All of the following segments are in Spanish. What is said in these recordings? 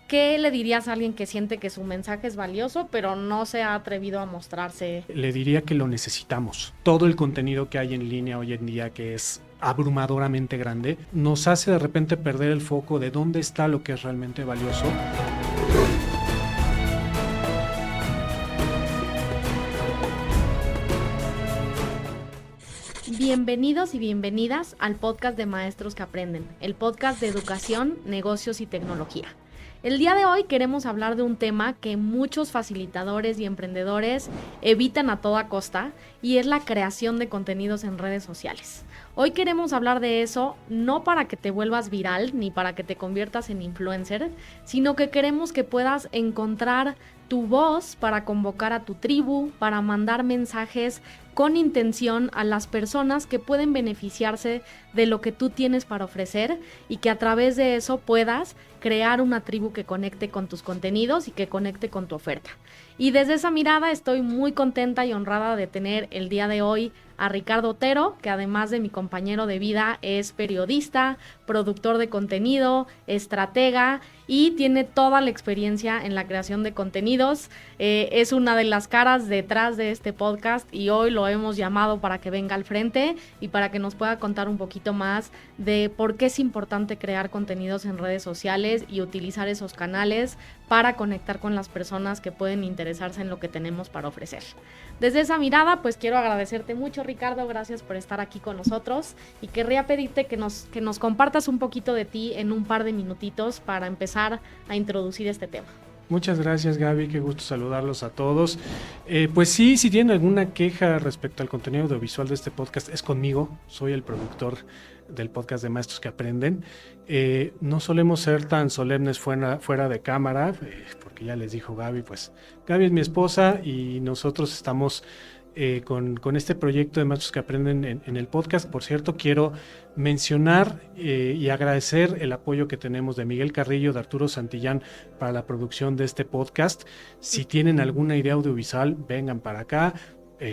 ¿qué le dirías a alguien que siente que su mensaje es valioso, pero no se ha atrevido a mostrarse? Le diría que lo necesitamos. Todo el contenido que hay en línea hoy en día, que es abrumadoramente grande, nos hace de repente perder el foco de dónde está lo que es realmente valioso. Bienvenidos y bienvenidas al podcast de Maestros que Aprenden, el podcast de educación, negocios y tecnología. El día de hoy queremos hablar de un tema que muchos facilitadores y emprendedores evitan a toda costa, y es la creación de contenidos en redes sociales. Hoy queremos hablar de eso no para que te vuelvas viral ni para que te conviertas en influencer, sino que queremos que puedas encontrar tu voz para convocar a tu tribu, para mandar mensajes con intención a las personas que pueden beneficiarse de lo que tú tienes para ofrecer, y que a través de eso puedas crear una tribu que conecte con tus contenidos y que conecte con tu oferta. Y desde esa mirada estoy muy contenta y honrada de tener el día de hoy a Ricardo Otero, que además de mi compañero de vida es periodista, productor de contenido, estratega y tiene toda la experiencia en la creación de contenidos. Es una de las caras detrás de este podcast y hoy lo hemos llamado para que venga al frente y para que nos pueda contar un poquito más de por qué es importante crear contenidos en redes sociales y utilizar esos canales para conectar con las personas que pueden interesarse en lo que tenemos para ofrecer. Desde esa mirada, pues quiero agradecerte mucho, Ricardo, gracias por estar aquí con nosotros, y querría pedirte que nos compartas un poquito de ti en un par de minutitos para empezar a introducir este tema. Muchas gracias, Gaby, qué gusto saludarlos a todos. Pues sí, si tienen alguna queja respecto al contenido audiovisual de este podcast, es conmigo, soy el productor del podcast de Maestros que Aprenden. No solemos ser tan solemnes fuera de cámara, porque ya les dijo Gaby, pues Gaby es mi esposa y nosotros estamos con este proyecto de Maestros que Aprenden en el podcast. Por cierto, quiero mencionar y agradecer el apoyo que tenemos de Miguel Carrillo, de Arturo Santillán para la producción de este podcast. Si tienen alguna idea audiovisual, vengan para acá.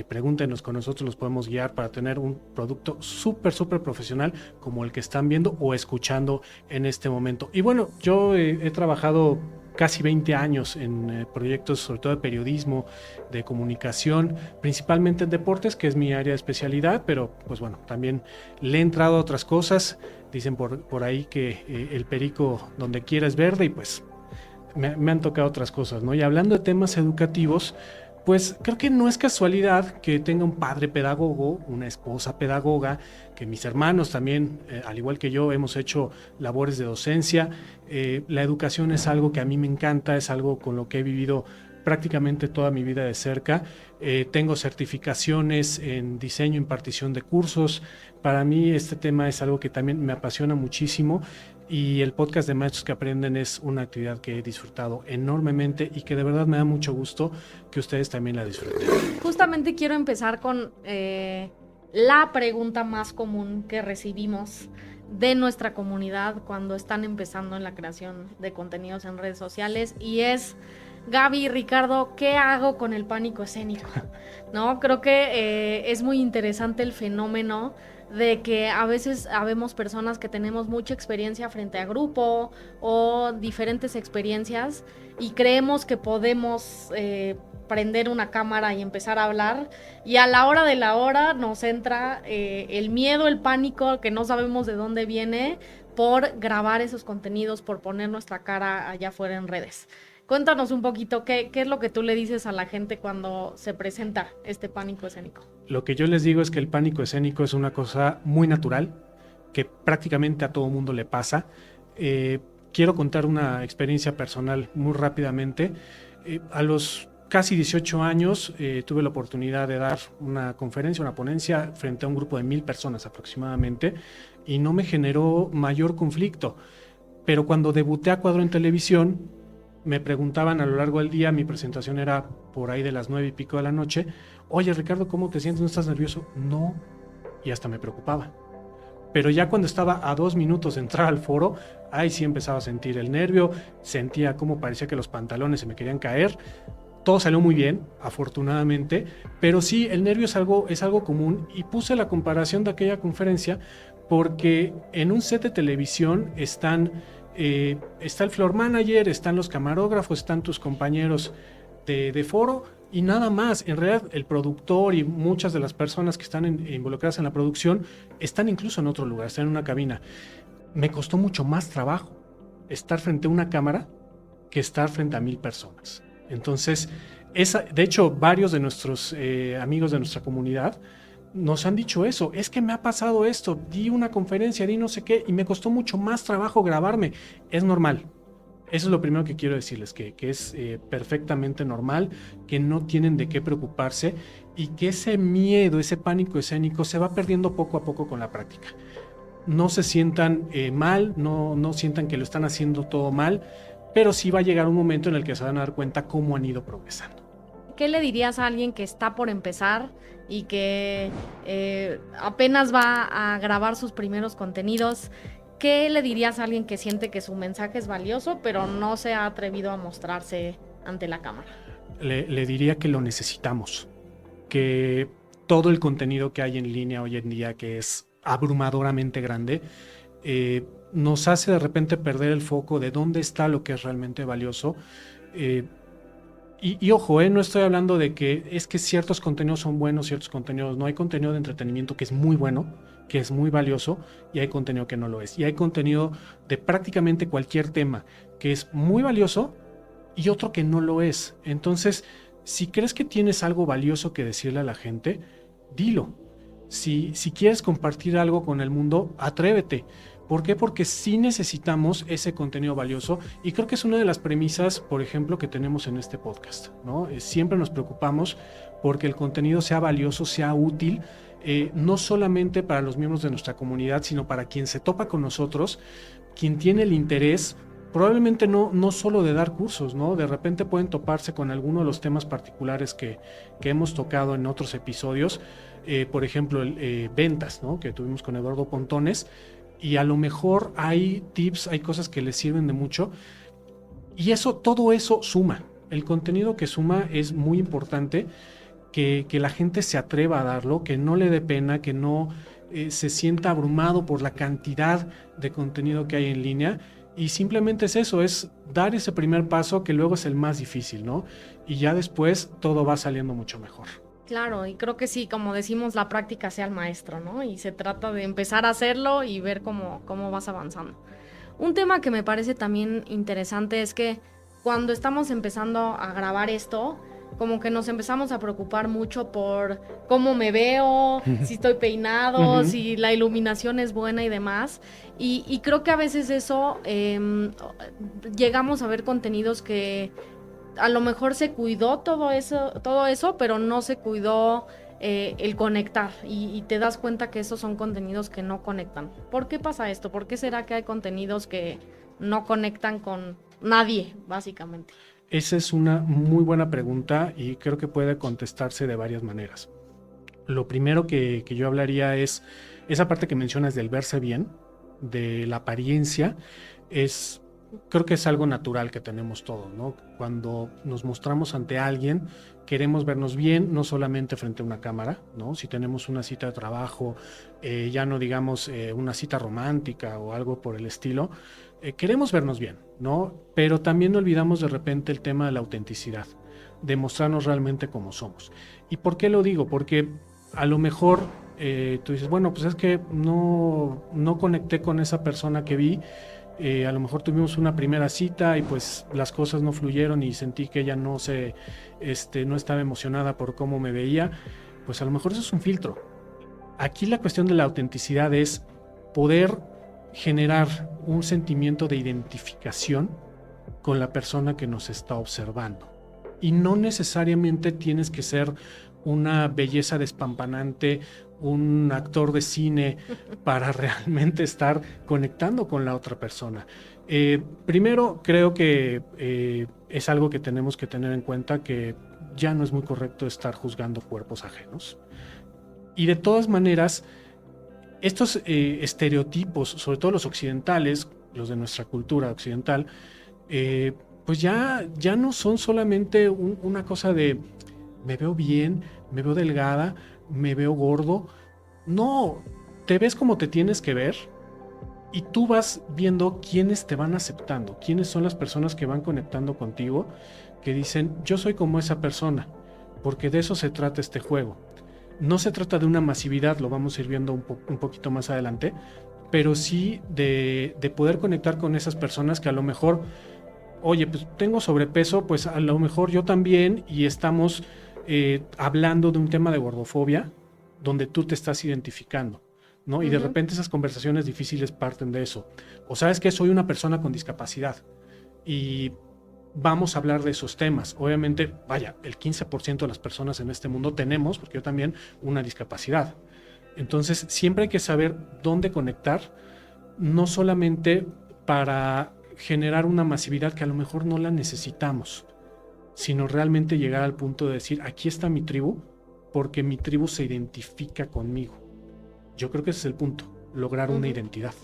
Pregúntenos, con nosotros los podemos guiar para tener un producto súper profesional como el que están viendo o escuchando en este momento. Y bueno, yo he trabajado casi 20 años en proyectos sobre todo de periodismo, de comunicación, principalmente en deportes, que es mi área de especialidad, pero pues bueno, también le he entrado a otras cosas. Dicen por ahí que el perico donde quiera es verde, y pues me han tocado otras cosas, ¿no? Y hablando de temas educativos, pues creo que no es casualidad que tenga un padre pedagogo, una esposa pedagoga, que mis hermanos también, al igual que yo, hemos hecho labores de docencia. La educación es algo que a mí me encanta, es algo con lo que he vivido prácticamente toda mi vida de cerca. Tengo certificaciones en diseño, impartición de cursos. Para mí este tema es algo que también me apasiona muchísimo. Y el podcast de Maestros que Aprenden es una actividad que he disfrutado enormemente y que de verdad me da mucho gusto que ustedes también la disfruten. Justamente quiero empezar con la pregunta más común que recibimos de nuestra comunidad cuando están empezando en la creación de contenidos en redes sociales, y es: Gaby, Ricardo, ¿qué hago con el pánico escénico? ¿No? Creo que es muy interesante el fenómeno de que a veces habemos personas que tenemos mucha experiencia frente a grupo o diferentes experiencias y creemos que podemos prender una cámara y empezar a hablar, y a la hora de la hora nos entra el miedo, el pánico, que no sabemos de dónde viene, por grabar esos contenidos, por poner nuestra cara allá afuera en redes. Cuéntanos un poquito, ¿qué es lo que tú le dices a la gente cuando se presenta este pánico escénico? Lo que yo les digo es que el pánico escénico es una cosa muy natural, que prácticamente a todo mundo le pasa. Quiero contar una experiencia personal muy rápidamente. A los casi 18 años tuve la oportunidad de dar una conferencia, una ponencia frente a un grupo de 1,000 personas aproximadamente, y no me generó mayor conflicto. Pero cuando debuté a cuadro en televisión, me preguntaban a lo largo del día, mi presentación era por ahí de las 9 y pico de la noche: oye, Ricardo, ¿cómo te sientes? ¿No estás nervioso? No, y hasta me preocupaba. Pero ya cuando estaba a 2 minutos de entrar al foro, ahí sí empezaba a sentir el nervio, sentía cómo parecía que los pantalones se me querían caer. Todo salió muy bien, afortunadamente, pero sí, el nervio es algo común, y puse la comparación de aquella conferencia porque en un set de televisión están está el floor manager, están los camarógrafos, están tus compañeros de foro y nada más. En realidad el productor y muchas de las personas que están involucradas en la producción están incluso en otro lugar, están en una cabina. Me costó mucho más trabajo estar frente a una cámara que estar frente a 1000 personas. Entonces, de hecho, varios de nuestros amigos de nuestra comunidad nos han dicho eso. Es que me ha pasado esto, di una conferencia, di no sé qué, y me costó mucho más trabajo grabarme. Es normal. Eso es lo primero que quiero decirles, que es perfectamente normal, que no tienen de qué preocuparse y que ese miedo, ese pánico escénico se va perdiendo poco a poco con la práctica. No se sientan mal, no sientan que lo están haciendo todo mal, pero sí va a llegar un momento en el que se van a dar cuenta cómo han ido progresando. ¿Qué le dirías a alguien que está por empezar y que apenas va a grabar sus primeros contenidos? ¿Qué le dirías a alguien que siente que su mensaje es valioso, pero no se ha atrevido a mostrarse ante la cámara? Le diría que lo necesitamos, que todo el contenido que hay en línea hoy en día, que es abrumadoramente grande, nos hace de repente perder el foco de dónde está lo que es realmente valioso. Y ojo, no estoy hablando de que es que ciertos contenidos son buenos, ciertos contenidos no. Hay contenido de entretenimiento que es muy bueno, que es muy valioso, y hay contenido que no lo es. Y hay contenido de prácticamente cualquier tema que es muy valioso y otro que no lo es. Entonces, si crees que tienes algo valioso que decirle a la gente, dilo. Si quieres compartir algo con el mundo, atrévete. ¿Por qué? Porque sí necesitamos ese contenido valioso y creo que es una de las premisas, por ejemplo, que tenemos en este podcast, ¿no? Siempre nos preocupamos porque el contenido sea valioso, sea útil, no solamente para los miembros de nuestra comunidad, sino para quien se topa con nosotros, quien tiene el interés, probablemente no solo de dar cursos, ¿no? De repente pueden toparse con alguno de los temas particulares que hemos tocado en otros episodios, por ejemplo, ventas, ¿no? Que tuvimos con Eduardo Pontones. Y a lo mejor hay tips, hay cosas que les sirven de mucho. Y todo eso suma. El contenido que suma es muy importante, que la gente se atreva a darlo, que no le dé pena, que no se sienta abrumado por la cantidad de contenido que hay en línea. Y simplemente es eso, es dar ese primer paso que luego es el más difícil, ¿no? Y ya después todo va saliendo mucho mejor. Claro, y creo que sí, como decimos, la práctica sea el maestro, ¿no? Y se trata de empezar a hacerlo y ver cómo vas avanzando. Un tema que me parece también interesante es que cuando estamos empezando a grabar esto, como que nos empezamos a preocupar mucho por cómo me veo, si estoy peinado, si la iluminación es buena y demás. Y creo que a veces eso, llegamos a ver contenidos que a lo mejor se cuidó todo eso, pero no se cuidó el conectar y te das cuenta que esos son contenidos que no conectan. ¿Por qué pasa esto? ¿Por qué será que hay contenidos que no conectan con nadie, básicamente? Esa es una muy buena pregunta y creo que puede contestarse de varias maneras. Lo primero que yo hablaría es esa parte que mencionas del verse bien, de la apariencia, creo que es algo natural que tenemos todos, ¿no? Cuando nos mostramos ante alguien, queremos vernos bien, no solamente frente a una cámara, ¿no? Si tenemos una cita de trabajo, ya no digamos una cita romántica o algo por el estilo, queremos vernos bien, ¿no? Pero también no olvidamos de repente el tema de la autenticidad, de mostrarnos realmente como somos. ¿Y por qué lo digo? Porque a lo mejor tú dices, bueno, pues es que no conecté con esa persona que vi. A lo mejor tuvimos una primera cita y pues las cosas no fluyeron y sentí que ella no estaba emocionada por cómo me veía. Pues a lo mejor eso es un filtro. Aquí la cuestión de la autenticidad es poder generar un sentimiento de identificación con la persona que nos está observando. Y no necesariamente tienes que ser una belleza despampanante, un actor de cine para realmente estar conectando con la otra persona. Primero, creo que es algo que tenemos que tener en cuenta, que ya no es muy correcto estar juzgando cuerpos ajenos. Y de todas maneras, estos estereotipos, sobre todo los occidentales, los de nuestra cultura occidental, pues ya no son solamente una cosa de me veo bien, me veo delgada, me veo gordo. No, te ves como te tienes que ver Y tú vas viendo quiénes te van aceptando, quiénes son las personas que van conectando contigo, que dicen, yo soy como esa persona, porque de eso se trata este juego. No se trata de una masividad, lo vamos a ir viendo un poquito más adelante, pero sí de poder conectar con esas personas que a lo mejor, oye, pues tengo sobrepeso, pues a lo mejor yo también, y estamos hablando de un tema de gordofobia, donde tú te estás identificando, ¿no? Y de repente esas conversaciones difíciles parten de eso. O sabes que soy una persona con discapacidad y vamos a hablar de esos temas. Obviamente, vaya, el 15% de las personas en este mundo tenemos, porque yo también, una discapacidad. Entonces, siempre hay que saber dónde conectar, no solamente para generar una masividad que a lo mejor no la necesitamos, sino realmente llegar al punto de decir, aquí está mi tribu, porque mi tribu se identifica conmigo. Yo creo que ese es el punto, lograr una identidad.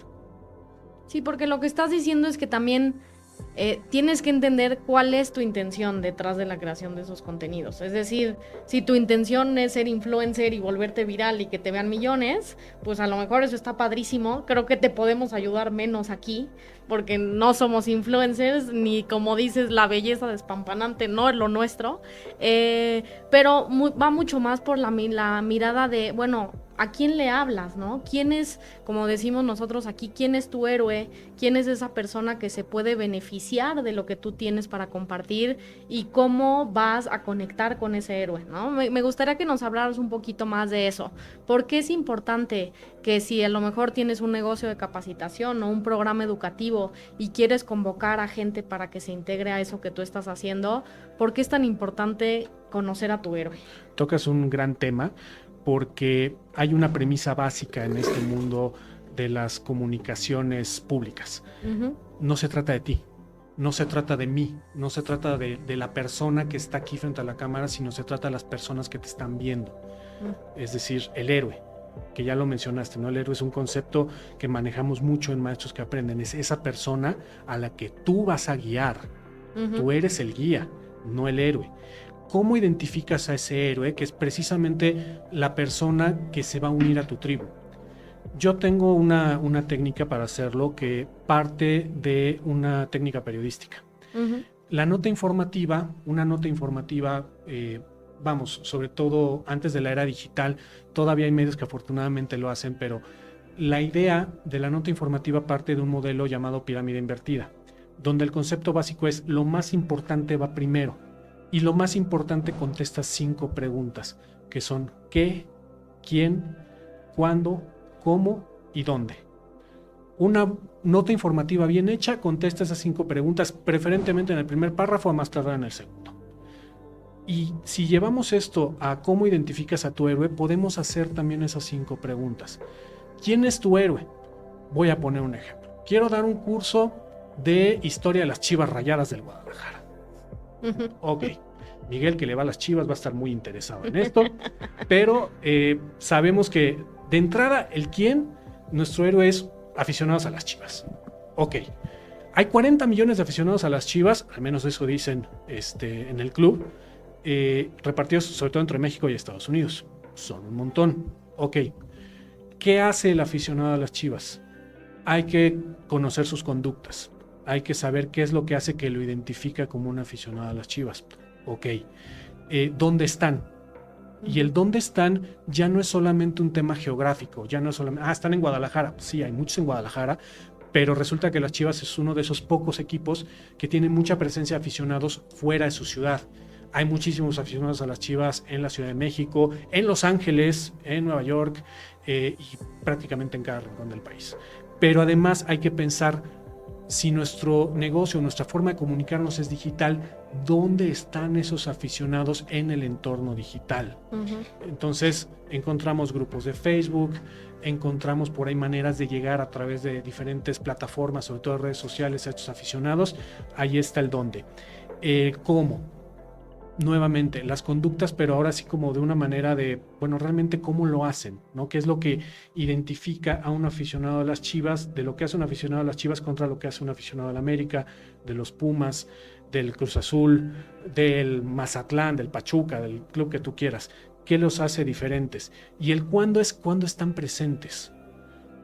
Sí, porque lo que estás diciendo es que también tienes que entender cuál es tu intención detrás de la creación de esos contenidos. Es decir, si tu intención es ser influencer y volverte viral y que te vean millones, pues a lo mejor eso está padrísimo. Creo que te podemos ayudar menos aquí, porque no somos influencers, ni como dices, la belleza despampanante no es lo nuestro. Pero va mucho más por la mirada de, bueno, ¿a quién le hablas, no? ¿Quién es, como decimos nosotros aquí, quién es tu héroe? ¿Quién es esa persona que se puede beneficiar de lo que tú tienes para compartir? ¿Y cómo vas a conectar con ese héroe, no? Me gustaría que nos hablaras un poquito más de eso. ¿Por qué es importante que si a lo mejor tienes un negocio de capacitación o un programa educativo y quieres convocar a gente para que se integre a eso que tú estás haciendo, por qué es tan importante conocer a tu héroe? Tocas un gran tema, porque hay una premisa básica en este mundo de las comunicaciones públicas. No se trata de ti, no se trata de mí, no se trata de la persona que está aquí frente a la cámara, sino se trata de las personas que te están viendo. Es decir, el héroe, que ya lo mencionaste, ¿no? El héroe es un concepto que manejamos mucho en Maestros que Aprenden. Es esa persona a la que tú vas a guiar. Tú eres el guía, no el héroe. ¿Cómo identificas a ese héroe, que es precisamente la persona que se va a unir a tu tribu? Yo tengo una técnica para hacerlo que parte de una técnica periodística. La nota informativa, una nota informativa, vamos, sobre todo antes de la era digital, todavía hay medios que afortunadamente lo hacen, pero la idea de la nota informativa parte de un modelo llamado pirámide invertida, donde el concepto básico es lo más importante va primero. Y lo más importante contesta 5 preguntas, que son ¿qué?, ¿quién?, ¿cuándo?, ¿cómo? ¿Y dónde? Una nota informativa bien hecha contesta esas 5 preguntas, preferentemente en el primer párrafo, a más tardar en el segundo. Y si llevamos esto a cómo identificas a tu héroe, podemos hacer también esas 5 preguntas. ¿Quién es tu héroe? Voy a poner un ejemplo. Quiero dar un curso de historia de las Chivas Rayadas del Guadalajara. Ok, Miguel, que le va a las Chivas, va a estar muy interesado en esto, pero sabemos que de entrada el quién, nuestro héroe es aficionados a las Chivas. Ok, hay 40 millones de aficionados a las Chivas, al menos eso dicen en el club, repartidos sobre todo entre México y Estados Unidos. Son un montón. Ok, ¿qué hace el aficionado a las Chivas? Hay que conocer sus conductas. Hay que saber qué es lo que hace que lo identifica como un aficionado a las Chivas. Ok, ¿dónde están? Y el dónde están ya no es solamente un tema geográfico, ya no es solamente, están en Guadalajara. Sí, hay muchos en Guadalajara, pero resulta que las Chivas es uno de esos pocos equipos que tienen mucha presencia de aficionados fuera de su ciudad. Hay muchísimos aficionados a las Chivas en la Ciudad de México, en Los Ángeles, en Nueva York y prácticamente en cada rincón del país. Pero además hay que pensar, si nuestro negocio, nuestra forma de comunicarnos es digital, ¿dónde están esos aficionados en el entorno digital? Entonces encontramos grupos de Facebook, encontramos por ahí maneras de llegar a través de diferentes plataformas, sobre todo redes sociales, a estos aficionados. Ahí está el dónde. ¿Cómo? Nuevamente, las conductas, pero ahora sí como de una manera de, bueno, realmente cómo lo hacen, ¿no? ¿Qué es lo que identifica a un aficionado a las Chivas, de lo que hace un aficionado a las Chivas contra lo que hace un aficionado a la América, de los Pumas, del Cruz Azul, del Mazatlán, del Pachuca, del club que tú quieras? ¿Qué los hace diferentes? Y el cuándo es cuándo están presentes.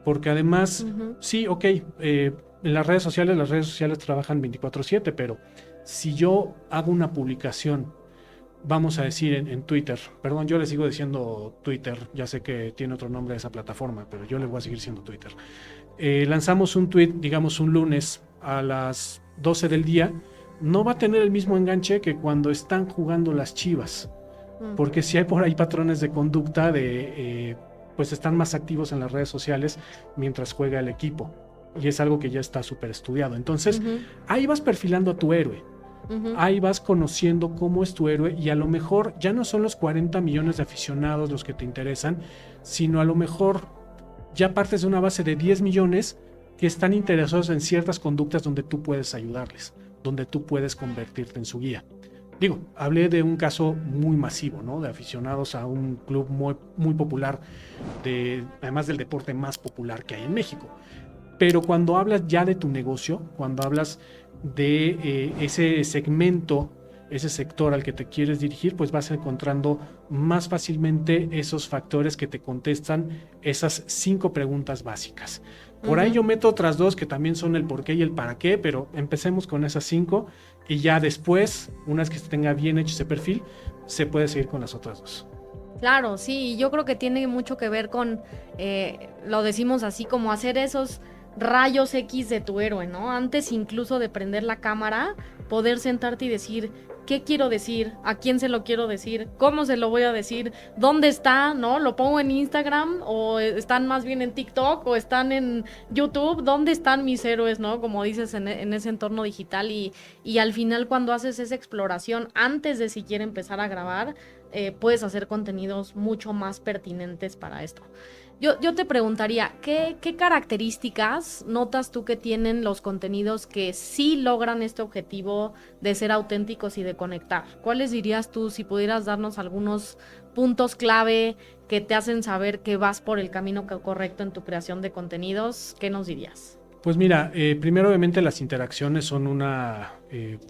Porque además, Ujú. sí, ok, en las redes sociales trabajan 24/7, pero si yo hago una publicación, vamos a decir en Twitter, perdón, yo le sigo diciendo Twitter, ya sé que tiene otro nombre a esa plataforma, pero yo le voy a seguir diciendo Twitter. Lanzamos un tweet, digamos un lunes a las 12 del día, no va a tener el mismo enganche que cuando están jugando las Chivas, Mm. porque si hay por ahí patrones de conducta pues están más activos en las redes sociales mientras juega el equipo, y es algo que ya está súper estudiado. Entonces, Ujú. ahí vas perfilando a tu héroe. Ujú. Ahí vas conociendo cómo es tu héroe, y a lo mejor ya no son los 40 millones de aficionados los que te interesan, sino a lo mejor ya partes de una base de 10 millones que están interesados en ciertas conductas donde tú puedes ayudarles, donde tú puedes convertirte en su guía. Digo, hablé de un caso muy masivo, ¿no? De aficionados a un club muy, muy popular, además del deporte más popular que hay en México. Pero cuando hablas ya de tu negocio, cuando hablas de ese segmento, ese sector al que te quieres dirigir, pues vas encontrando más fácilmente esos factores que te contestan esas 5 preguntas básicas. Por ahí Ujú. yo meto otras 2 que también son el por qué y el para qué, pero empecemos con esas 5, y ya después, una vez que se tenga bien hecho ese perfil, se puede seguir con las otras 2. Claro, sí, yo creo que tiene mucho que ver con, lo decimos así, como hacer esos rayos X de tu héroe, ¿no? Antes incluso de prender la cámara, poder sentarte y decir, ¿qué quiero decir? ¿A quién se lo quiero decir? ¿Cómo se lo voy a decir? ¿Dónde está? ¿No? ¿Lo pongo en Instagram? ¿O están más bien en TikTok? ¿O están en YouTube? ¿Dónde están mis héroes, no? Como dices, en ese entorno digital, y al final cuando haces esa exploración, antes de siquiera empezar a grabar, puedes hacer contenidos mucho más pertinentes para esto. Yo te preguntaría, ¿qué características notas tú que tienen los contenidos que sí logran este objetivo de ser auténticos y de conectar? ¿Cuáles dirías tú, si pudieras darnos algunos puntos clave que te hacen saber que vas por el camino correcto en tu creación de contenidos? ¿Qué nos dirías? Pues mira, primero obviamente las interacciones son una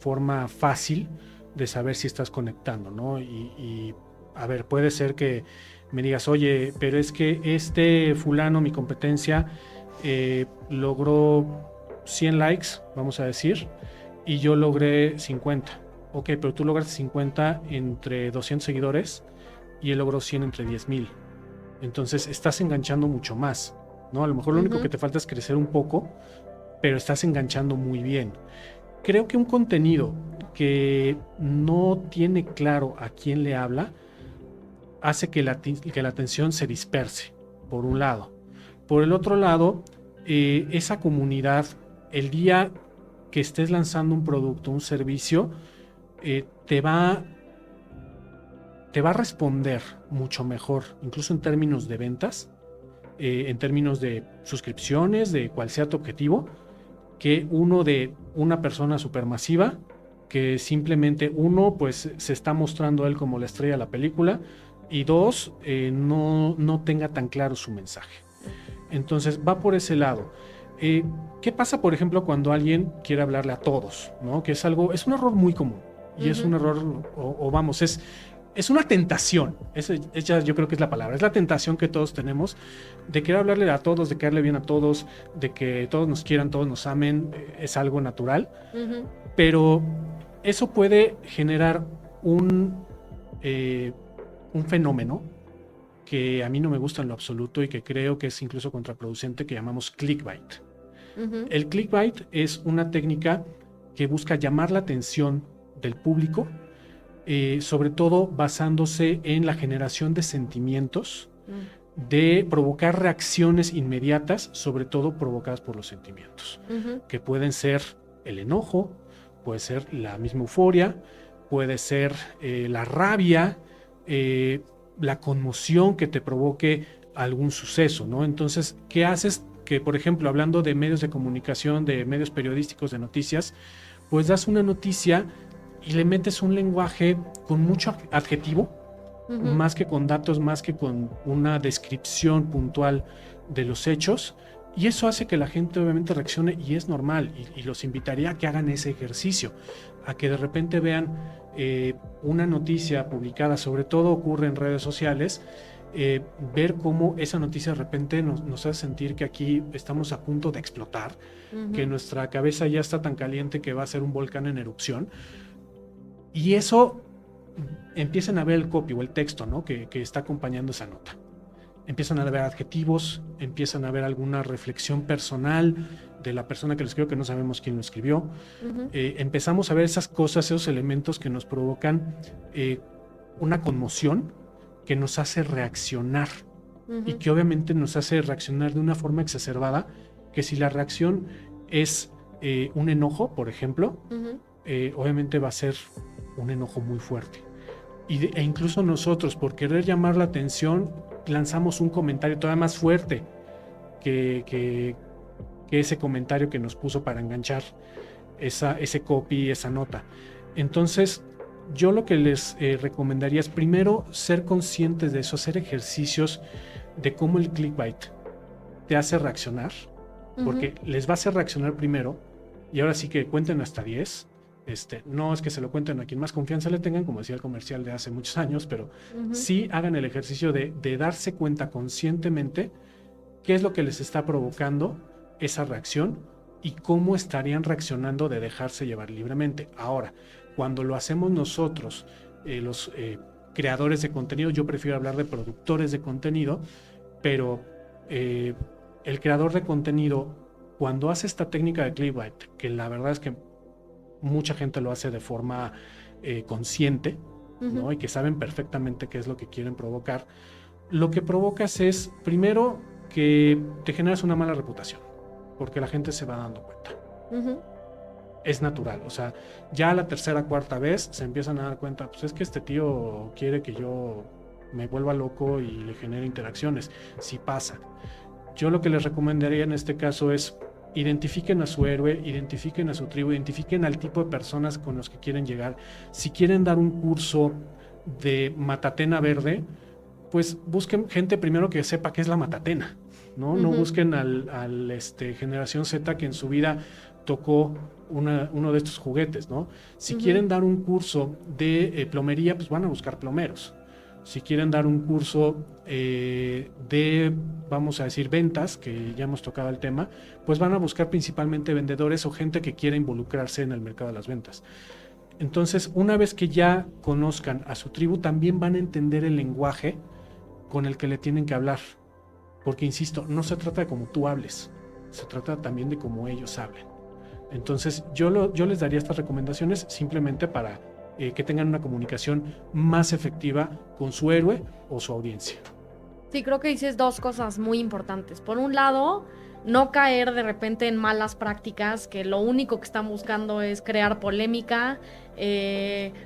forma fácil de saber si estás conectando, ¿no? A ver, puede ser que me digas, oye, pero es que este fulano, mi competencia, logró 100 likes, vamos a decir, y yo logré 50. Ok, pero tú lograste 50 entre 200 seguidores y él logró 100 entre 10,000. Entonces estás enganchando mucho más, ¿no? A lo mejor lo único que Ujú. te falta es crecer un poco, pero estás enganchando muy bien. Creo que un contenido que no tiene claro a quién le habla hace que la atención se disperse, por un lado. Por el otro lado, esa comunidad, el día que estés lanzando un producto, un servicio, eh, te va, te va a responder mucho mejor, incluso en términos de ventas, en términos de suscripciones, de cuál sea tu objetivo, que uno de una persona supermasiva que simplemente, uno, pues se está mostrando él como la estrella de la película, y dos, no tenga tan claro su mensaje. Entonces va por ese lado. ¿Qué pasa, por ejemplo, cuando alguien quiere hablarle a todos, ¿no? Que es un error muy común, y es un Ujú. error, o vamos, es una tentación. Yo creo que es la palabra. Es la tentación que todos tenemos de querer hablarle a todos, de caerle bien a todos, de que todos nos quieran, todos nos amen. Es algo natural. Ujú. Pero eso puede generar eh, un fenómeno que a mí no me gusta en lo absoluto y que creo que es incluso contraproducente, que llamamos clickbait. Ujú. El clickbait es una técnica que busca llamar la atención del público, sobre todo basándose en la generación de sentimientos, Mm. de provocar reacciones inmediatas, sobre todo provocadas por los sentimientos, Ujú. que pueden ser el enojo, puede ser la misma euforia, puede ser la rabia, la conmoción que te provoque algún suceso, ¿no? Entonces, ¿qué haces? Que, por ejemplo, hablando de medios de comunicación, de medios periodísticos, de noticias, pues das una noticia y le metes un lenguaje con mucho adjetivo, Ujú. más que con datos, más que con una descripción puntual de los hechos, y eso hace que la gente obviamente reaccione, y es normal, y los invitaría a que hagan ese ejercicio, a que de repente vean una noticia publicada, sobre todo ocurre en redes sociales, ver cómo esa noticia de repente nos hace sentir que aquí estamos a punto de explotar, que nuestra cabeza ya está tan caliente que va a ser un volcán en erupción. Y eso empiezan a ver el copy o el texto, ¿no? que está acompañando esa nota. Empiezan a ver adjetivos, empiezan a ver alguna reflexión personal de la persona que lo escribió, que no sabemos quién lo escribió. Empezamos a ver esas cosas, esos elementos que nos provocan una conmoción, que nos hace reaccionar y que obviamente nos hace reaccionar de una forma exacerbada, que si la reacción es un enojo, por ejemplo, obviamente va a ser un enojo muy fuerte. E incluso nosotros, por querer llamar la atención, lanzamos un comentario todavía más fuerte que ese comentario que nos puso para enganchar ese copy, esa nota. Entonces, yo lo que les recomendaría es primero ser conscientes de eso, hacer ejercicios de cómo el clickbait te hace reaccionar, porque les va a hacer reaccionar primero, y ahora sí que cuenten hasta 10. No es que se lo cuenten a quien más confianza le tengan, como decía el comercial de hace muchos años, pero sí hagan el ejercicio de darse cuenta conscientemente qué es lo que les está provocando esa reacción y cómo estarían reaccionando de dejarse llevar libremente. Ahora, cuando lo hacemos nosotros, los creadores de contenido, yo prefiero hablar de productores de contenido, pero el creador de contenido, cuando hace esta técnica de clickbait, que la verdad es que mucha gente lo hace de forma consciente, ¿no? Y que saben perfectamente qué es lo que quieren provocar, lo que provocas es, primero, que te generas una mala reputación, porque la gente se va dando cuenta. Es natural, o sea, ya la tercera, cuarta vez se empiezan a dar cuenta, pues es que este tío quiere que yo me vuelva loco y le genere interacciones. Sí pasa. Yo lo que les recomendaría en este caso es identifiquen a su héroe, identifiquen a su tribu, identifiquen al tipo de personas con los que quieren llegar. Si quieren dar un curso de matatena verde, pues busquen gente primero que sepa qué es la matatena, ¿no? No busquen al generación Z que en su vida tocó uno de estos juguetes, ¿no? Si quieren dar un curso de plomería, pues van a buscar plomeros. Si quieren dar un curso de, vamos a decir, ventas, que ya hemos tocado el tema, pues van a buscar principalmente vendedores o gente que quiera involucrarse en el mercado de las ventas. Entonces, una vez que ya conozcan a su tribu, también van a entender el lenguaje con el que le tienen que hablar. Porque, insisto, no se trata de cómo tú hables, se trata también de cómo ellos hablen. Entonces, yo les daría estas recomendaciones simplemente para que tengan una comunicación más efectiva con su héroe o su audiencia. Sí, creo que dices dos cosas muy importantes. Por un lado, no caer de repente en malas prácticas que lo único que están buscando es crear polémica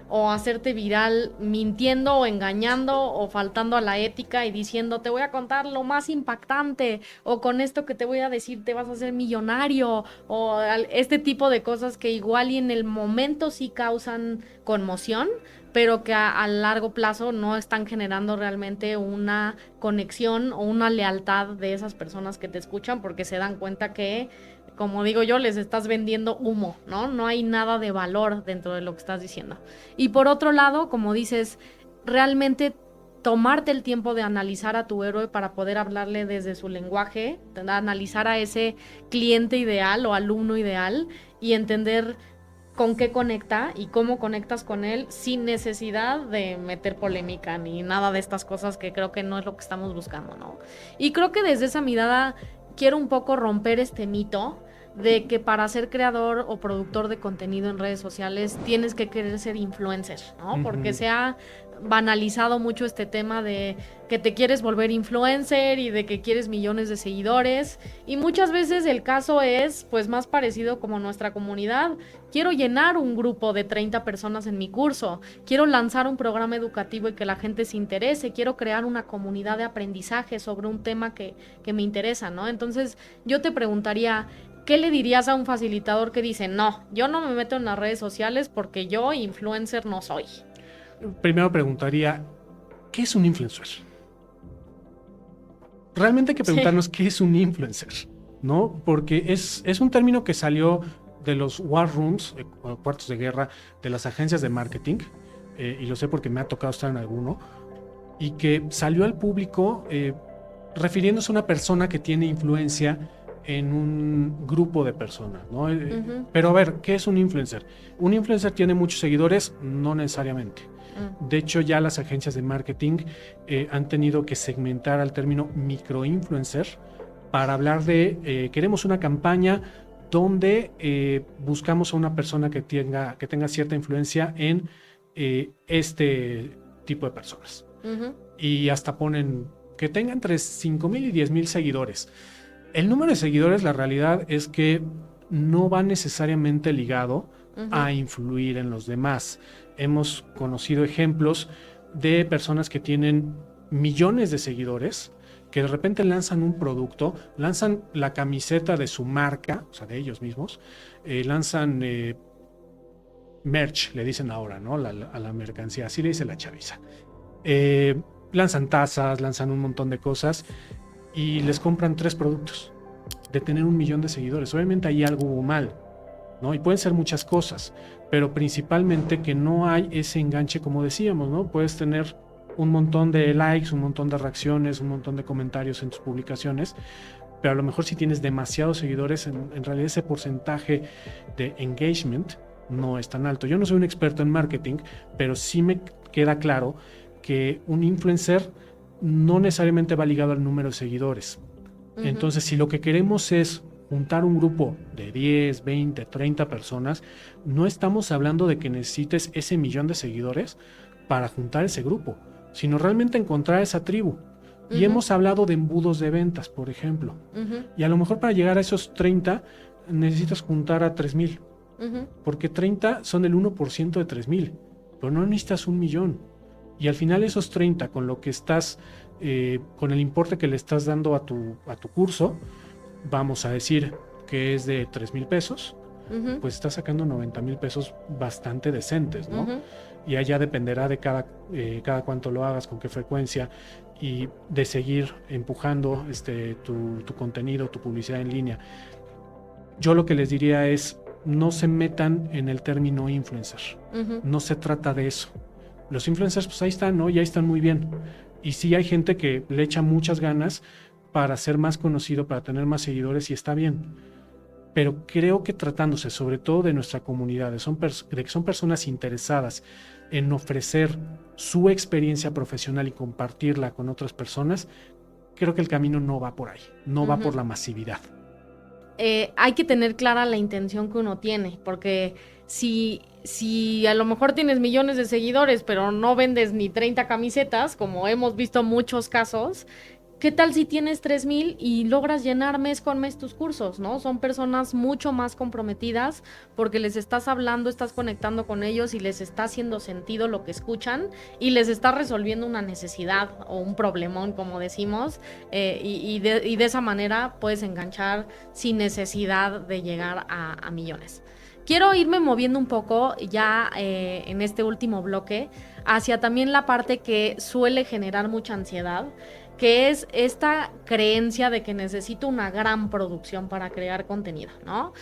o hacerte viral mintiendo o engañando o faltando a la ética y diciendo te voy a contar lo más impactante o con esto que te voy a decir te vas a hacer millonario o este tipo de cosas que igual y en el momento sí causan conmoción, pero que a largo plazo no están generando realmente una conexión o una lealtad de esas personas que te escuchan porque se dan cuenta que, como digo yo, les estás vendiendo humo, ¿no? No hay nada de valor dentro de lo que estás diciendo. Y por otro lado, como dices, realmente tomarte el tiempo de analizar a tu héroe para poder hablarle desde su lenguaje, analizar a ese cliente ideal o alumno ideal y entender con qué conecta y cómo conectas con él sin necesidad de meter polémica ni nada de estas cosas que creo que no es lo que estamos buscando, ¿no? Y creo que desde esa mirada quiero un poco romper este mito de que para ser creador o productor de contenido en redes sociales tienes que querer ser influencer, ¿no? Porque se ha banalizado mucho este tema de que te quieres volver influencer y de que quieres millones de seguidores y muchas veces el caso es pues más parecido como nuestra comunidad. Quiero llenar un grupo de 30 personas en mi curso, quiero lanzar un programa educativo y que la gente se interese, quiero crear una comunidad de aprendizaje sobre un tema que me interesa, ¿no? Entonces yo te preguntaría, ¿qué le dirías a un facilitador que dice, no, yo no me meto en las redes sociales porque yo influencer no soy? Primero preguntaría, ¿qué es un influencer? Realmente hay que preguntarnos qué es un influencer, ¿no? Porque es un término que salió de los war rooms, cuartos de guerra, de las agencias de marketing, y lo sé porque me ha tocado estar en alguno, y que salió al público refiriéndose a una persona que tiene influencia en un grupo de personas, ¿no? Pero a ver, ¿qué es un influencer? ¿Un influencer tiene muchos seguidores? No necesariamente. De hecho, ya las agencias de marketing han tenido que segmentar al término microinfluencer para hablar de queremos una campaña donde buscamos a una persona que tenga cierta influencia en este tipo de personas. Y hasta ponen que tenga entre 5,000 y 10,000 seguidores. El número de seguidores, la realidad es que no va necesariamente ligado a influir en los demás. Hemos conocido ejemplos de personas que tienen millones de seguidores, que de repente lanzan un producto, lanzan la camiseta de su marca, o sea, de ellos mismos, lanzan merch, le dicen ahora, ¿no? A la mercancía, así le dice la chaviza. Lanzan tazas, lanzan un montón de cosas y les compran 3 productos de tener 1 millón de seguidores. Obviamente ahí algo hubo mal, ¿no? Y pueden ser muchas cosas, pero principalmente que no hay ese enganche, como decíamos, ¿no? Puedes tener un montón de likes, un montón de reacciones, un montón de comentarios en tus publicaciones, pero a lo mejor si tienes demasiados seguidores, en realidad ese porcentaje de engagement no es tan alto. Yo no soy un experto en marketing, pero sí me queda claro que un influencer no necesariamente va ligado al número de seguidores. Entonces, si lo que queremos es juntar un grupo de 10, 20, 30 personas, no estamos hablando de que necesites ese 1,000,000 de seguidores para juntar ese grupo, sino realmente encontrar esa tribu. Y hemos hablado de embudos de ventas, por ejemplo. Y a lo mejor para llegar a esos 30 necesitas juntar a 3,000. Porque 30 son el 1% de 3,000, pero no necesitas 1,000,000. Y al final esos 30, con lo que estás, con el importe que le estás dando a tu curso, vamos a decir que es de 3,000 pesos, pues estás sacando 90,000 pesos bastante decentes, ¿no? Y allá dependerá de cada cuánto lo hagas, con qué frecuencia, y de seguir empujando tu contenido, tu publicidad en línea. Yo lo que les diría es, no se metan en el término influencer. No se trata de eso. Los influencers, pues ahí están, ¿no? Y ahí están muy bien. Y sí hay gente que le echa muchas ganas para ser más conocido, para tener más seguidores, y está bien. Pero creo que tratándose sobre todo de nuestra comunidad, de que son personas interesadas en ofrecer su experiencia profesional y compartirla con otras personas, creo que el camino no va por ahí, no va por la masividad. Hay que tener clara la intención que uno tiene, porque si a lo mejor tienes millones de seguidores, pero no vendes ni 30 camisetas, como hemos visto muchos casos, ¿qué tal si tienes 3,000 y logras llenar mes con mes tus cursos, ¿no? Son personas mucho más comprometidas porque les estás hablando, estás conectando con ellos y les está haciendo sentido lo que escuchan y les está resolviendo una necesidad o un problemón, como decimos, y de esa manera puedes enganchar sin necesidad de llegar a millones. Quiero irme moviendo un poco ya en este último bloque hacia también la parte que suele generar mucha ansiedad, que es esta creencia de que necesito una gran producción para crear contenido, ¿no?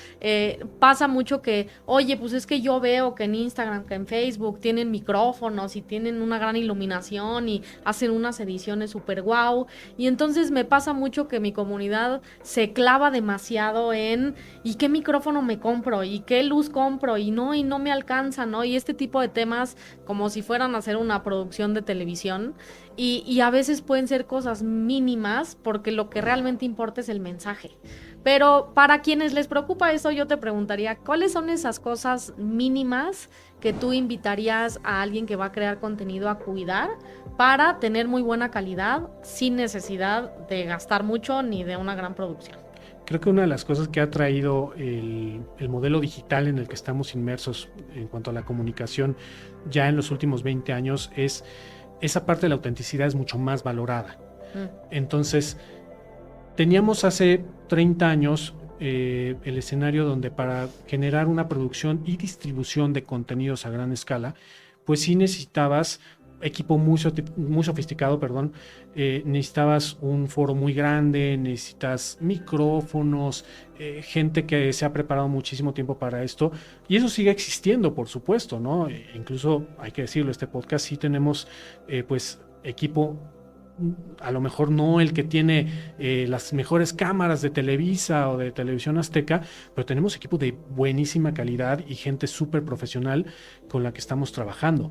Pasa mucho que, oye, pues es que yo veo que en Instagram, que en Facebook tienen micrófonos y tienen una gran iluminación y hacen unas ediciones súper guau, y entonces me pasa mucho que mi comunidad se clava demasiado en ¿y qué micrófono me compro? ¿Y qué luz compro? Y no me alcanza, ¿no? Y este tipo de temas como si fueran a hacer una producción de televisión. Y a veces pueden ser cosas mínimas porque lo que realmente importa es el mensaje. Pero para quienes les preocupa eso, yo te preguntaría, ¿cuáles son esas cosas mínimas que tú invitarías a alguien que va a crear contenido a cuidar para tener muy buena calidad sin necesidad de gastar mucho ni de una gran producción? Creo que una de las cosas que ha traído el modelo digital en el que estamos inmersos en cuanto a la comunicación ya en los últimos 20 años es esa parte de la autenticidad es mucho más valorada. Entonces, teníamos hace 30 años el escenario donde para generar una producción y distribución de contenidos a gran escala, pues sí necesitabas equipo muy sofisticado, necesitabas un foro muy grande, necesitas micrófonos, gente que se ha preparado muchísimo tiempo para esto, y eso sigue existiendo, por supuesto, ¿no? Incluso, hay que decirlo, este podcast sí tenemos, equipo, a lo mejor no el que tiene las mejores cámaras de Televisa o de Televisión Azteca, pero tenemos equipo de buenísima calidad y gente súper profesional con la que estamos trabajando.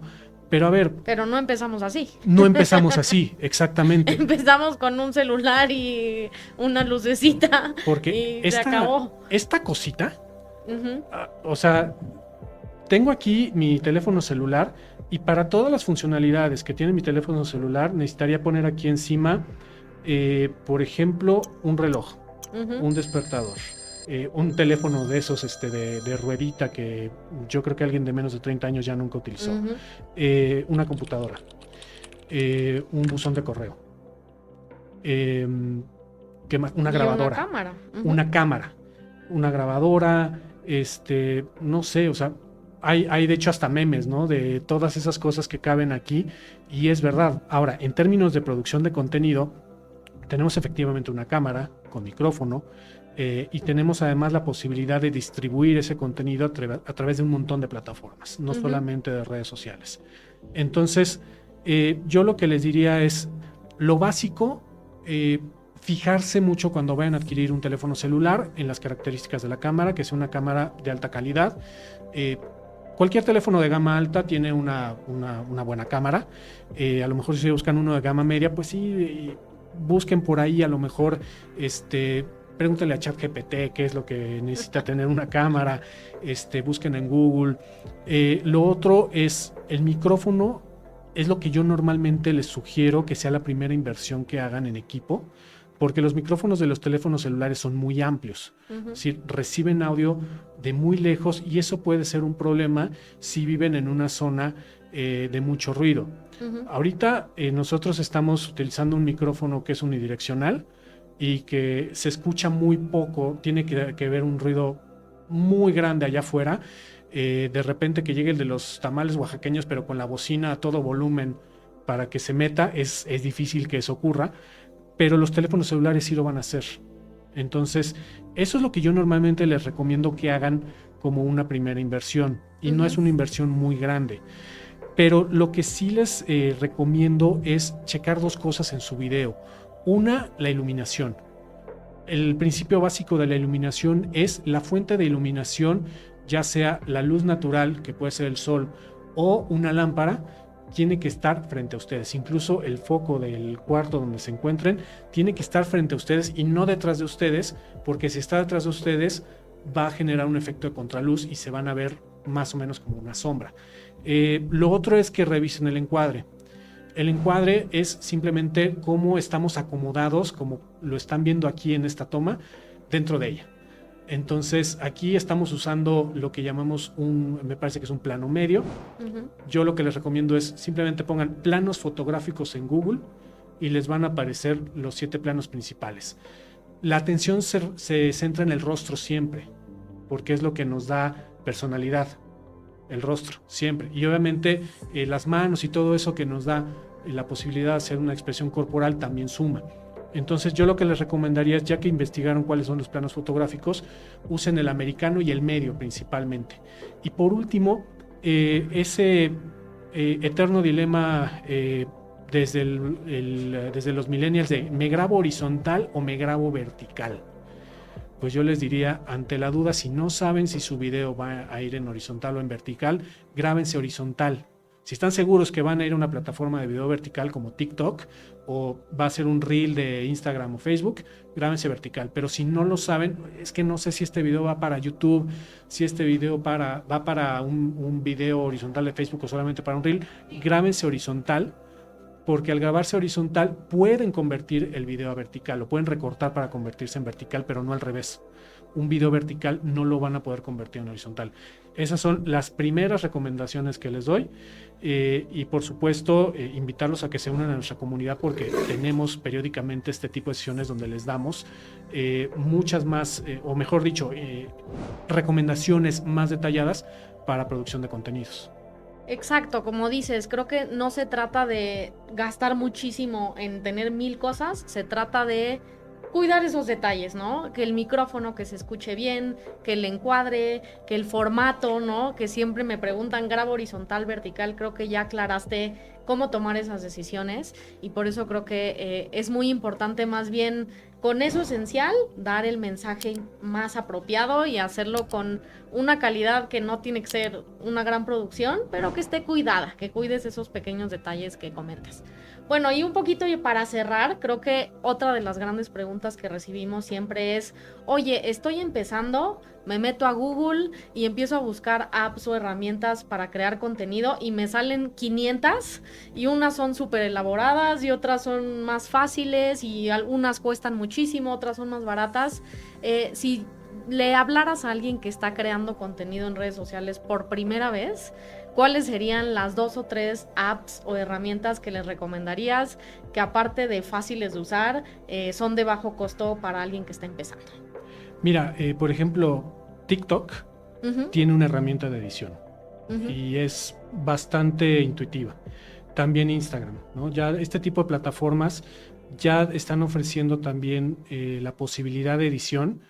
Pero a ver, Pero no empezamos así. no empezamos así, exactamente. Empezamos con un celular y una lucecita Porque y se acabó. esta cosita, Ujú. o sea, tengo aquí mi teléfono celular y para todas las funcionalidades que tiene mi teléfono celular necesitaría poner aquí encima, por ejemplo, un reloj, un despertador, un teléfono de esos de ruedita que yo creo que alguien de menos de 30 años ya nunca utilizó, Ujú. una computadora, un buzón de correo, ¿qué más? Una Y grabadora, una cámara. Ujú. una cámara, una grabadora, no sé, o sea, hay de hecho hasta memes, ¿no? De todas esas cosas que caben aquí y es verdad. Ahora, en términos de producción de contenido, tenemos efectivamente una cámara con micrófono y tenemos además la posibilidad de distribuir ese contenido a través de un montón de plataformas, no solamente de redes sociales. Entonces, yo lo que les diría es lo básico, fijarse mucho cuando vayan a adquirir un teléfono celular en las características de la cámara, que sea una cámara de alta calidad. Cualquier teléfono de gama alta tiene una buena cámara. A lo mejor si buscan uno de gama media, pues sí, busquen por ahí, a lo mejor pregúntenle a ChatGPT qué es lo que necesita tener una cámara, busquen en Google. Lo otro es el micrófono, es lo que yo normalmente les sugiero que sea la primera inversión que hagan en equipo, porque los micrófonos de los teléfonos celulares son muy amplios, es decir, reciben audio de muy lejos y eso puede ser un problema si viven en una zona de mucho ruido. Ahorita nosotros estamos utilizando un micrófono que es unidireccional y que se escucha muy poco, tiene que haber un ruido muy grande allá afuera, de repente que llegue el de los tamales oaxaqueños pero con la bocina a todo volumen para que se meta, es difícil que eso ocurra, pero los teléfonos celulares sí lo van a hacer. Entonces, eso es lo que yo normalmente les recomiendo que hagan como una primera inversión y no es una inversión muy grande. Pero lo que sí les recomiendo es checar dos cosas en su video. Una, la iluminación. El principio básico de la iluminación es la fuente de iluminación, ya sea la luz natural, que puede ser el sol, o una lámpara, tiene que estar frente a ustedes. Incluso el foco del cuarto donde se encuentren tiene que estar frente a ustedes y no detrás de ustedes, porque si está detrás de ustedes va a generar un efecto de contraluz y se van a ver más o menos como una sombra. Lo otro es que revisen el encuadre. El encuadre es simplemente cómo estamos acomodados, como lo están viendo aquí en esta toma, dentro de ella. Entonces aquí estamos usando lo que llamamos me parece que es un plano medio. Yo lo que les recomiendo es simplemente pongan planos fotográficos en Google y les van a aparecer los 7 planos principales. La atención se centra en el rostro siempre, porque es lo que nos da personalidad, el rostro, siempre. Y obviamente las manos y todo eso que nos da la posibilidad de hacer una expresión corporal también suma. Entonces yo lo que les recomendaría es, ya que investigaron cuáles son los planos fotográficos, usen el americano y el medio principalmente. Y por último, ese eterno dilema desde los millennials de ¿me grabo horizontal o me grabo vertical? Pues yo les diría, ante la duda, si no saben si su video va a ir en horizontal o en vertical, grábense horizontal. Si están seguros que van a ir a una plataforma de video vertical como TikTok o va a ser un reel de Instagram o Facebook, grábense vertical. Pero si no lo saben, es que no sé si este video va para YouTube, si este video va para un video horizontal de Facebook o solamente para un reel, grábense horizontal, porque al grabarse horizontal pueden convertir el video a vertical, lo pueden recortar para convertirse en vertical, pero no al revés. Un video vertical no lo van a poder convertir en horizontal. Esas son las primeras recomendaciones que les doy y por supuesto invitarlos a que se unan a nuestra comunidad, porque tenemos periódicamente este tipo de sesiones donde les damos muchas más, o mejor dicho, recomendaciones más detalladas para producción de contenidos. Exacto, como dices, creo que no se trata de gastar muchísimo en tener 1000 cosas, se trata de cuidar esos detalles, ¿no? Que el micrófono, que se escuche bien, que el encuadre, que el formato, ¿no? Que siempre me preguntan, ¿grabo horizontal, vertical? Creo que ya aclaraste cómo tomar esas decisiones y por eso creo que es muy importante más bien con eso esencial, dar el mensaje más apropiado y hacerlo con una calidad que no tiene que ser una gran producción, pero que esté cuidada, que cuides esos pequeños detalles que comentas. Bueno, y un poquito para cerrar, creo que otra de las grandes preguntas que recibimos siempre es, oye, estoy empezando, me meto a Google y empiezo a buscar apps o herramientas para crear contenido y me salen 500 y unas son súper elaboradas y otras son más fáciles y algunas cuestan muchísimo, otras son más baratas. Si le hablaras a alguien que está creando contenido en redes sociales por primera vez, ¿cuáles serían las 2 o 3 apps o herramientas que les recomendarías que aparte de fáciles de usar, son de bajo costo para alguien que está empezando? Mira, por ejemplo, TikTok tiene una herramienta de edición y es bastante intuitiva. También Instagram, ¿no? Ya este tipo de plataformas ya están ofreciendo también la posibilidad de edición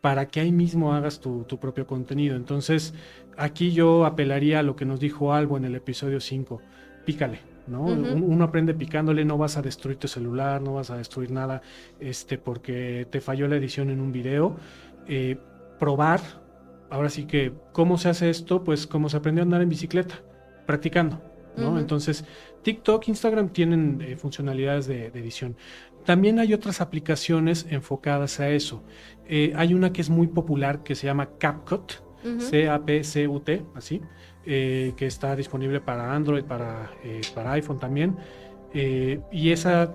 para que ahí mismo hagas tu propio contenido. Entonces, aquí yo apelaría a lo que nos dijo Albo en el episodio 5, pícale, ¿no? Uno aprende picándole, no vas a destruir tu celular, no vas a destruir nada porque te falló la edición en un video. Probar, ahora sí que, ¿cómo se hace esto? Pues como se aprendió a andar en bicicleta, practicando, ¿no? Entonces, TikTok, Instagram tienen funcionalidades de edición. También hay otras aplicaciones enfocadas a eso. Hay una que es muy popular que se llama CapCut, C-A-P-C-U-T, así, que está disponible para Android, para iPhone también. Y esa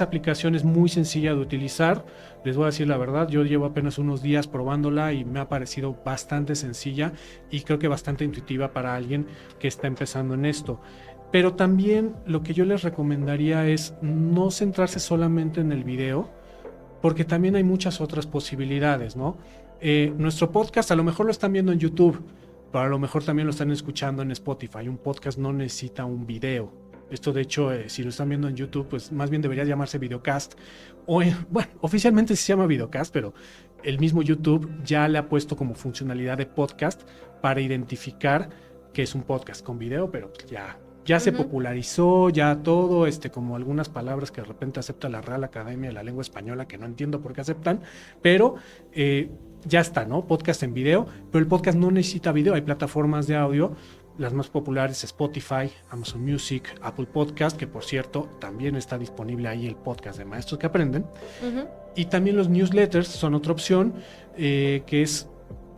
aplicación es muy sencilla de utilizar. Les voy a decir la verdad, yo llevo apenas unos días probándola y me ha parecido bastante sencilla y creo que bastante intuitiva para alguien que está empezando en esto. Pero también lo que yo les recomendaría es no centrarse solamente en el video, porque también hay muchas otras posibilidades, ¿no? Nuestro podcast a lo mejor lo están viendo en YouTube, pero a lo mejor también lo están escuchando en Spotify. Un podcast no necesita un video. Esto, de hecho, si lo están viendo en YouTube, pues más bien debería llamarse videocast. Bueno, oficialmente se llama videocast, pero el mismo YouTube ya le ha puesto como funcionalidad de podcast para identificar que es un podcast con video, pero ya se popularizó, ya todo, como algunas palabras que de repente acepta la Real Academia de la Lengua Española, que no entiendo por qué aceptan, pero ya está, ¿no? Podcast en video, pero el podcast no necesita video, hay plataformas de audio, las más populares, Spotify, Amazon Music, Apple Podcast, que por cierto, también está disponible ahí el podcast de Maestros que Aprenden, y también los newsletters son otra opción, que es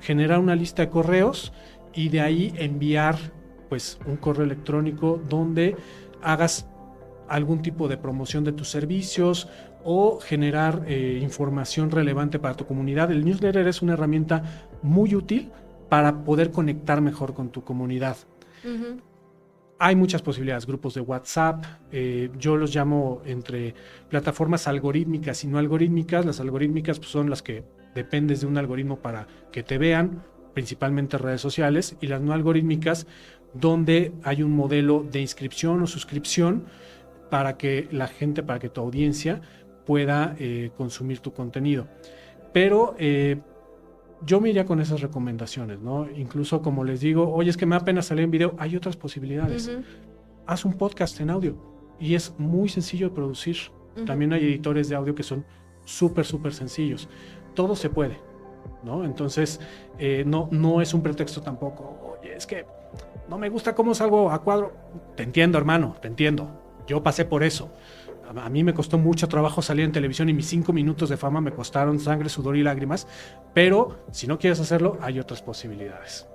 generar una lista de correos y de ahí enviar pues un correo electrónico donde hagas algún tipo de promoción de tus servicios o generar información relevante para tu comunidad. El newsletter es una herramienta muy útil para poder conectar mejor con tu comunidad. Hay muchas posibilidades, grupos de WhatsApp, yo los llamo entre plataformas algorítmicas y no algorítmicas. Las algorítmicas pues, son las que dependes de un algoritmo para que te vean, principalmente redes sociales, y las no algorítmicas donde hay un modelo de inscripción o suscripción para que la gente, para que tu audiencia pueda consumir tu contenido. Pero yo me iría con esas recomendaciones, ¿no? Incluso como les digo, oye, es que me da pena salir en video, hay otras posibilidades. Haz un podcast en audio y es muy sencillo de producir. También hay editores de audio que son súper sencillos. Todo se puede, ¿no? Entonces, no es un pretexto tampoco. Oye, es que no me gusta cómo salgo a cuadro. Te entiendo, hermano, te entiendo. Yo pasé por eso. A mí me costó mucho trabajo salir en televisión y mis 5 minutos de fama me costaron sangre, sudor y lágrimas. Pero si no quieres hacerlo, hay otras posibilidades.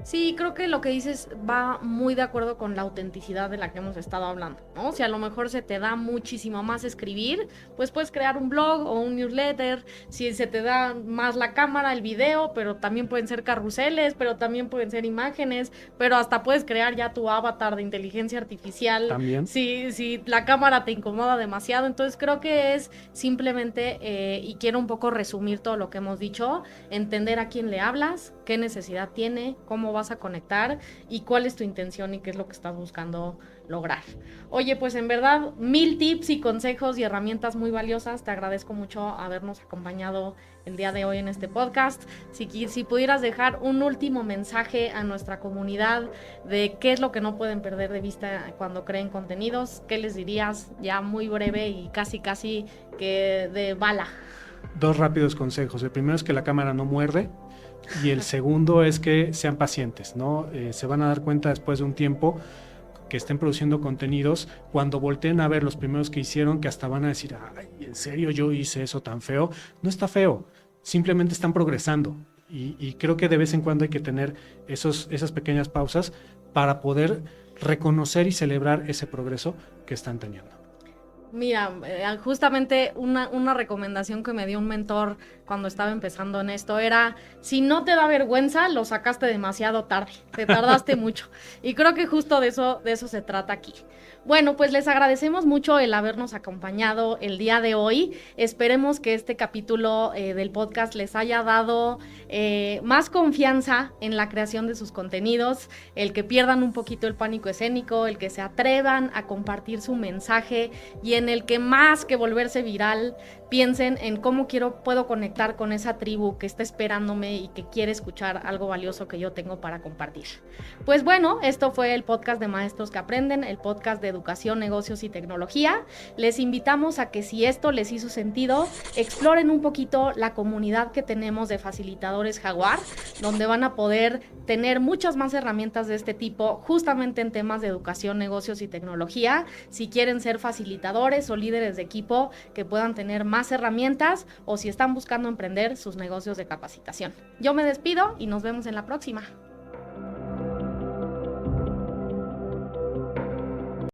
Sí, creo que lo que dices va muy de acuerdo con la autenticidad de la que hemos estado hablando, ¿no? Si a lo mejor se te da muchísimo más escribir, pues puedes crear un blog o un newsletter. Si se te da más la cámara, el video, pero también pueden ser carruseles, pero también pueden ser imágenes, pero hasta puedes crear ya tu avatar de inteligencia artificial. También. Si la cámara te incomoda demasiado. Entonces creo que es simplemente, y quiero un poco resumir todo lo que hemos dicho, entender a quién le hablas, qué necesidad tiene, cómo vas a conectar y cuál es tu intención y qué es lo que estás buscando lograr. Oye, pues en verdad, 1000 tips y consejos y herramientas muy valiosas. Te agradezco mucho habernos acompañado el día de hoy en este podcast. Si pudieras dejar un último mensaje a nuestra comunidad de qué es lo que no pueden perder de vista cuando creen contenidos, ¿qué les dirías? Ya muy breve y casi que de bala. 2 rápidos consejos. El primero es que la cámara no muerde y el segundo es que sean pacientes, ¿no? Se van a dar cuenta después de un tiempo que estén produciendo contenidos, cuando volteen a ver los primeros que hicieron, que hasta van a decir, ay, ¿en serio yo hice eso tan feo? No está feo, simplemente están progresando. Y creo que de vez en cuando hay que tener esas pequeñas pausas para poder reconocer y celebrar ese progreso que están teniendo. Mira, justamente una recomendación que me dio un mentor cuando estaba empezando en esto era, si no te da vergüenza, lo sacaste demasiado tarde, te tardaste mucho. Y creo que justo de eso se trata aquí. Bueno, pues les agradecemos mucho el habernos acompañado el día de hoy. Esperemos que este capítulo del podcast les haya dado más confianza en la creación de sus contenidos, el que pierdan un poquito el pánico escénico, el que se atrevan a compartir su mensaje y en el que más que volverse viral, piensen en cómo puedo conectar con esa tribu que está esperándome y que quiere escuchar algo valioso que yo tengo para compartir. Pues bueno, esto fue el podcast de Maestros que Aprenden, el podcast de educación, negocios y tecnología. Les invitamos a que si esto les hizo sentido, exploren un poquito la comunidad que tenemos de facilitadores Jaguar, donde van a poder tener muchas más herramientas de este tipo, justamente en temas de educación, negocios y tecnología. Si quieren ser facilitadores o líderes de equipo que puedan tener más herramientas o si están buscando emprender sus negocios de capacitación. Yo me despido y nos vemos en la próxima.